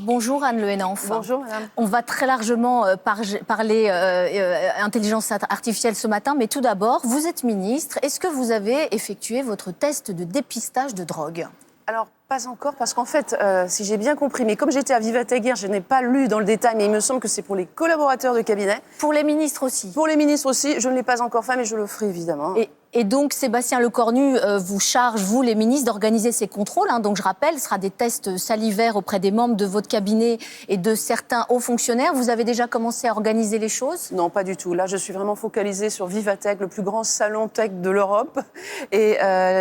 Bonjour Anne Le Henaf. Bonjour madame. On va très largement parler intelligence artificielle ce matin, mais tout d'abord, vous êtes ministre. Est-ce que vous avez effectué votre test de dépistage de drogue ? Alors, pas encore, parce qu'en fait, si j'ai bien compris, mais comme j'étais à Vivatech hier, je n'ai pas lu dans le détail, mais il me semble que c'est pour les collaborateurs de cabinet. Pour les ministres aussi. Pour les ministres aussi, je ne l'ai pas encore fait, mais je le ferai évidemment. Et donc, Sébastien Lecornu vous charge, vous les ministres, d'organiser ces contrôles. Donc, je rappelle, ce sera des tests salivaires auprès des membres de votre cabinet et de certains hauts fonctionnaires. Vous avez déjà commencé à organiser les choses ? Non, pas du tout. Là, je suis vraiment focalisée sur Vivatech, le plus grand salon tech de l'Europe. Et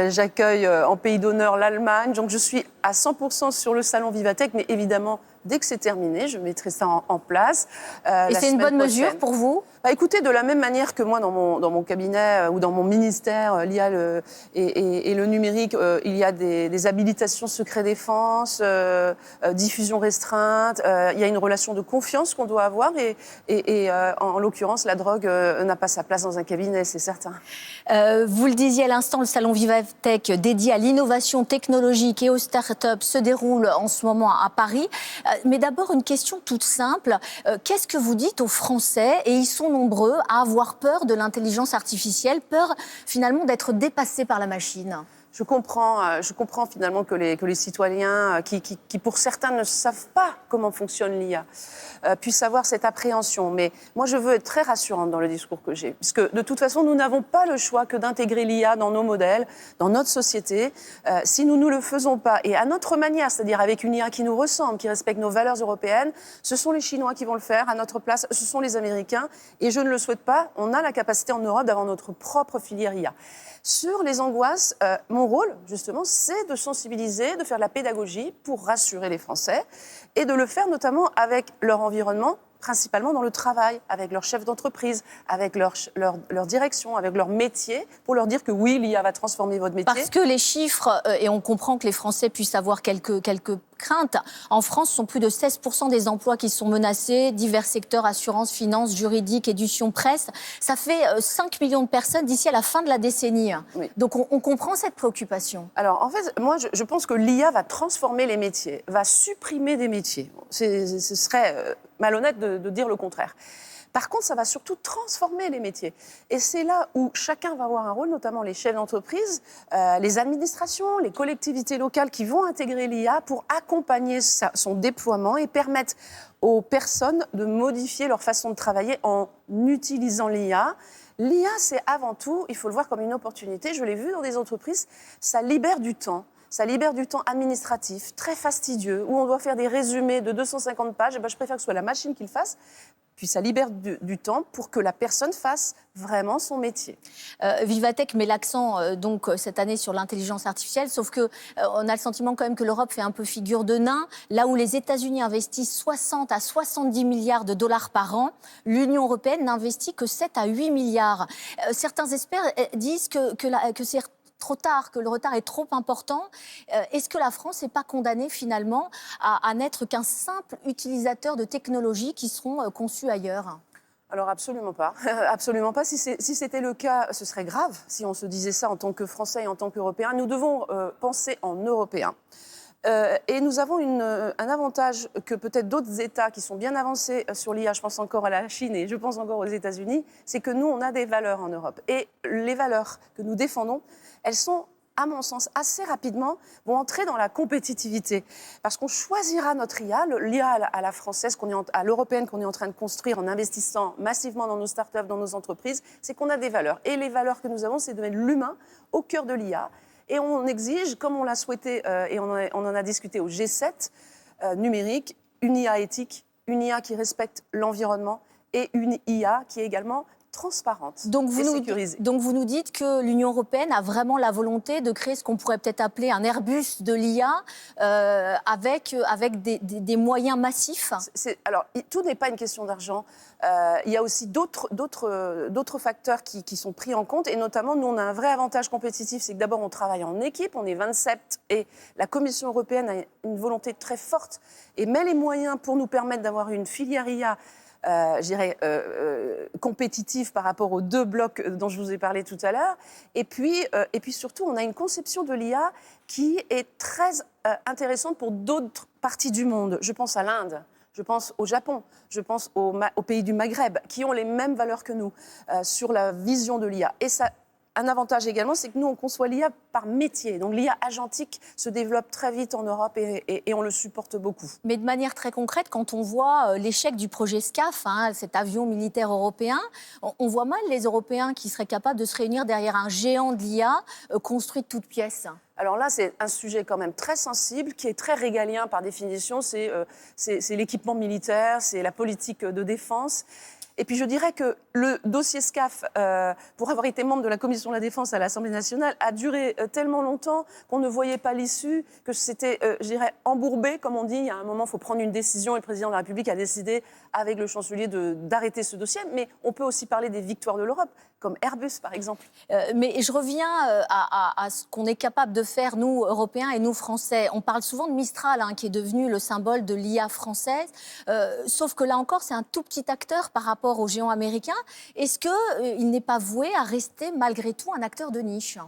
j'accueille en pays d'honneur l'Allemagne. Donc, je suis à 100% sur le salon Vivatech, mais évidemment, dès que c'est terminé, je mettrai ça en place. Et c'est une bonne mesure pour vous ? Écoutez, de la même manière que moi, dans mon cabinet ou dans mon ministère, l'IA et le numérique, il y a des habilitations secret défense, diffusion restreinte. Il y a une relation de confiance qu'on doit avoir et en l'occurrence, la drogue n'a pas sa place dans un cabinet, c'est certain. Vous le disiez à l'instant, le salon Vivatech dédié à l'innovation technologique et aux start-up se déroule en ce moment à Paris. Mais d'abord, une question toute simple. Qu'est-ce que vous dites aux Français, et ils sont nombreux à avoir peur de l'intelligence artificielle, peur finalement d'être dépassés par la machine ? Je comprends finalement que les citoyens, qui pour certains ne savent pas comment fonctionne l'IA, puissent avoir cette appréhension. Mais moi, je veux être très rassurante dans le discours que j'ai. Puisque de toute façon, nous n'avons pas le choix que d'intégrer l'IA dans nos modèles, dans notre société. Si nous ne le faisons pas, et à notre manière, c'est-à-dire avec une IA qui nous ressemble, qui respecte nos valeurs européennes, ce sont les Chinois qui vont le faire à notre place, ce sont les Américains. Et je ne le souhaite pas. On a la capacité en Europe d'avoir notre propre filière IA. Sur les angoisses, mon rôle, justement, c'est de sensibiliser, de faire de la pédagogie pour rassurer les Français et de le faire notamment avec leur environnement, principalement dans le travail, avec leurs chefs d'entreprise, avec leur direction, avec leur métier, pour leur dire que oui, l'IA va transformer votre métier. Parce que les chiffres, et on comprend que les Français puissent avoir quelques craintes, en France, ce sont plus de 16% des emplois qui sont menacés, divers secteurs, assurance, finance, juridique, édition, presse. Ça fait 5 millions de personnes d'ici à la fin de la décennie. Oui. Donc on comprend cette préoccupation. Alors en fait, moi je pense que l'IA va transformer les métiers, va supprimer des métiers. Ce serait malhonnête de dire le contraire. Par contre, ça va surtout transformer les métiers. Et c'est là où chacun va avoir un rôle, notamment les chefs d'entreprise, les administrations, les collectivités locales qui vont intégrer l'IA pour accompagner son déploiement et permettre aux personnes de modifier leur façon de travailler en utilisant l'IA. L'IA, c'est avant tout, il faut le voir comme une opportunité. Je l'ai vu dans des entreprises, ça libère du temps. Ça libère du temps administratif, très fastidieux, où on doit faire des résumés de 250 pages. Et je préfère que ce soit la machine qui le fasse. Puis ça libère du temps pour que la personne fasse vraiment son métier. Vivatech met l'accent donc cette année sur l'intelligence artificielle, sauf que on a le sentiment quand même que l'Europe fait un peu figure de nain. Là où les États-Unis investissent 60 à 70 milliards de dollars par an, l'Union européenne n'investit que 7 à 8 milliards. Certains experts disent que c'est trop tard, que le retard est trop important. Est-ce que la France n'est pas condamnée finalement à n'être qu'un simple utilisateur de technologies qui seront conçues ailleurs ? Alors absolument pas. Absolument pas. Si c'était le cas, ce serait grave si on se disait ça en tant que Français et en tant qu'Européens. Nous devons penser en Européens. Et nous avons un avantage que peut-être d'autres États qui sont bien avancés sur l'IA, je pense encore à la Chine et je pense encore aux États-Unis, c'est que nous, on a des valeurs en Europe. Et les valeurs que nous défendons, elles sont, à mon sens, assez rapidement, vont entrer dans la compétitivité. Parce qu'on choisira notre IA, l'IA à la française, à l'européenne qu'on est en train de construire en investissant massivement dans nos startups, dans nos entreprises, c'est qu'on a des valeurs. Et les valeurs que nous avons, c'est de mettre l'humain au cœur de l'IA. Et on exige, comme on l'a souhaité, et on en a discuté au G7 numérique, une IA éthique, une IA qui respecte l'environnement et une IA qui est également transparente et sécurisée. Donc vous nous dites que l'Union européenne a vraiment la volonté de créer ce qu'on pourrait peut-être appeler un Airbus de l'IA avec des moyens massifs. Alors, tout n'est pas une question d'argent. Il y a aussi d'autres facteurs qui sont pris en compte. Et notamment, nous, on a un vrai avantage compétitif. C'est que d'abord, on travaille en équipe. On est 27. Et la Commission européenne a une volonté très forte et met les moyens pour nous permettre d'avoir une filière IA je dirais, compétitive par rapport aux 2 blocs dont je vous ai parlé tout à l'heure. Et puis surtout, on a une conception de l'IA qui est très intéressante pour d'autres parties du monde. Je pense à l'Inde. Je pense au Japon, je pense aux pays du Maghreb, qui ont les mêmes valeurs que nous sur la vision de l'IA. Et ça, un avantage également, c'est que nous, on conçoit l'IA par métier. Donc l'IA agentique se développe très vite en Europe et on le supporte beaucoup. Mais de manière très concrète, quand on voit l'échec du projet SCAF, cet avion militaire européen, on voit mal les Européens qui seraient capables de se réunir derrière un géant de l'IA construit de toutes pièces. Alors là, c'est un sujet quand même très sensible, qui est très régalien par définition. C'est l'équipement militaire, c'est la politique de défense. Et puis je dirais que le dossier SCAF, pour avoir été membre de la Commission de la Défense à l'Assemblée nationale, a duré tellement longtemps qu'on ne voyait pas l'issue, que c'était, je dirais, embourbé, comme on dit. Il y a un moment, il faut prendre une décision et le président de la République a décidé, avec le chancelier, d'arrêter ce dossier. Mais on peut aussi parler des victoires de l'Europe, comme Airbus, par exemple. Mais je reviens à ce qu'on est capable de faire, nous, Européens et nous, Français. On parle souvent de Mistral, qui est devenu le symbole de l'IA française. Sauf que là encore, c'est un tout petit acteur par rapport aux géants américains. Est-ce qu'il n'est pas voué à rester, malgré tout, un acteur de niche ?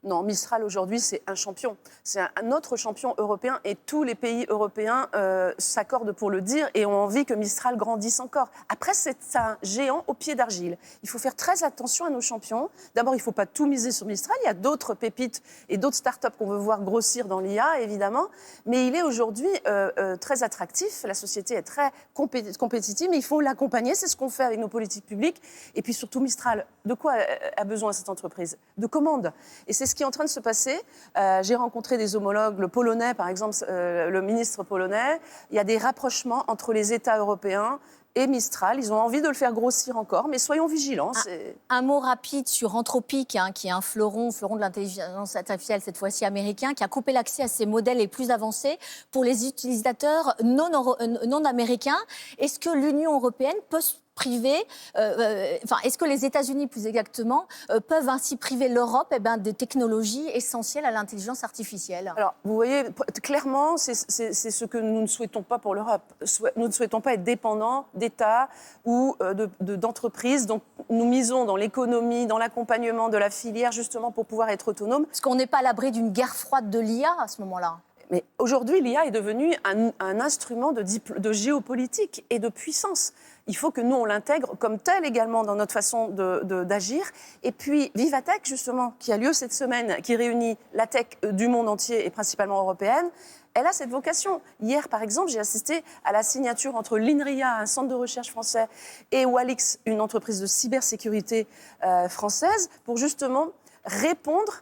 Non, Mistral aujourd'hui, c'est un champion. C'est un autre champion européen et tous les pays européens s'accordent pour le dire et ont envie que Mistral grandisse encore. Après, c'est un géant au pied d'argile. Il faut faire très attention à nos champions. D'abord, il ne faut pas tout miser sur Mistral. Il y a d'autres pépites et d'autres startups qu'on veut voir grossir dans l'IA, évidemment. Mais il est aujourd'hui très attractif. La société est très compétitive, mais il faut l'accompagner. C'est ce qu'on fait avec nos politiques publiques. Et puis surtout, Mistral, de quoi a besoin cette entreprise ? De commandes. Et c'est ce qui est en train de se passer. J'ai rencontré des homologues, le polonais par exemple, le ministre polonais. Il y a des rapprochements entre les États européens et Mistral. Ils ont envie de le faire grossir encore, mais soyons vigilants. Un mot rapide sur Anthropic, qui est un fleuron de l'intelligence artificielle, cette fois-ci américain, qui a coupé l'accès à ses modèles les plus avancés pour les utilisateurs non américains. Est-ce que l'Union européenne peut se priver, est-ce que les États-Unis, plus exactement, peuvent ainsi priver l'Europe des technologies essentielles à l'intelligence artificielle ? Alors, vous voyez, clairement, c'est ce que nous ne souhaitons pas pour l'Europe. Nous ne souhaitons pas être dépendants d'États ou d'entreprises. Donc, nous misons dans l'économie, dans l'accompagnement de la filière, justement, pour pouvoir être autonomes. Parce qu'on n'est pas à l'abri d'une guerre froide de l'IA à ce moment-là. Mais aujourd'hui, l'IA est devenue un instrument de géopolitique et de puissance. Il faut que nous, on l'intègre comme tel également dans notre façon d'agir. Et puis, Vivatech, justement, qui a lieu cette semaine, qui réunit la tech du monde entier et principalement européenne, elle a cette vocation. Hier, par exemple, j'ai assisté à la signature entre l'INRIA, un centre de recherche français, et Walix, une entreprise de cybersécurité française, pour justement répondre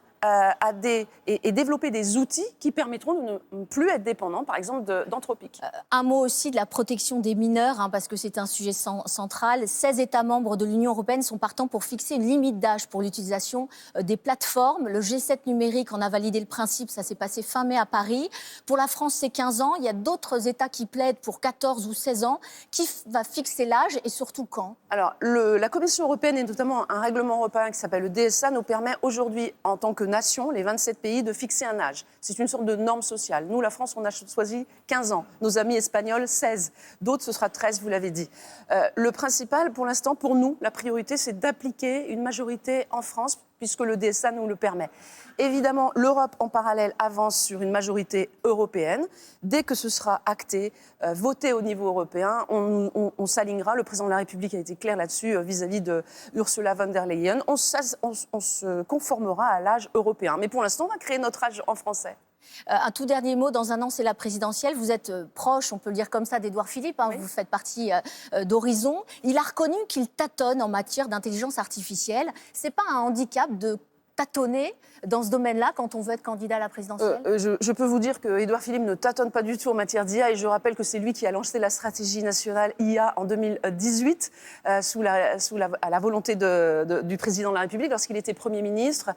et développer des outils qui permettront de ne plus être dépendants, par exemple, d'Anthropic. Un mot aussi de la protection des mineurs, parce que c'est un sujet central. 16 États membres de l'Union européenne sont partants pour fixer une limite d'âge pour l'utilisation des plateformes. Le G7 numérique en a validé le principe, ça s'est passé fin mai à Paris. Pour la France, c'est 15 ans. Il y a d'autres États qui plaident pour 14 ou 16 ans. Qui va fixer l'âge et surtout quand ? Alors, la Commission européenne et notamment un règlement européen qui s'appelle le DSA nous permet aujourd'hui, en tant que nation, les 27 pays, de fixer un âge. C'est une sorte de norme sociale. Nous, la France, on a choisi 15 ans. Nos amis espagnols, 16. D'autres, ce sera 13, vous l'avez dit. Le principal, pour l'instant, pour nous, la priorité, c'est d'appliquer une majorité en France, puisque le DSA nous le permet. Évidemment, l'Europe, en parallèle, avance sur une majorité européenne. Dès que ce sera acté, voté au niveau européen, on s'alignera. Le président de la République a été clair là-dessus vis-à-vis de Ursula von der Leyen. On se conformera à l'âge européen. Mais pour l'instant, on va créer notre âge en français. Un tout dernier mot, dans un an, c'est la présidentielle. Vous êtes proche, on peut le dire comme ça, d'Édouard Philippe. Oui. Vous faites partie d'Horizon. Il a reconnu qu'il tâtonne en matière d'intelligence artificielle. Ce n'est pas un handicap de tâtonner dans ce domaine-là quand on veut être candidat à la présidentielle ? Je peux vous dire qu'Édouard Philippe ne tâtonne pas du tout en matière d'IA et je rappelle que c'est lui qui a lancé la stratégie nationale IA en 2018 à la volonté du président de la République lorsqu'il était Premier ministre.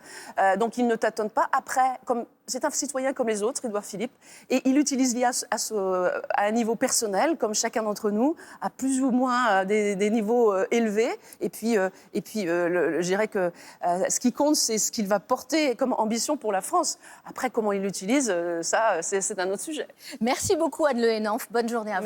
Donc il ne tâtonne pas. Après, c'est un citoyen comme les autres, Édouard Philippe, et il utilise l'IA à un niveau personnel, comme chacun d'entre nous, à plus ou moins des niveaux élevés. Et puis, je dirais que ce qui compte, c'est ce qu'il va porter comme ambition pour la France. Après, comment il l'utilise, ça, c'est un autre sujet. Merci beaucoup, Anne Le Henanff. Bonne journée à vous. Merci.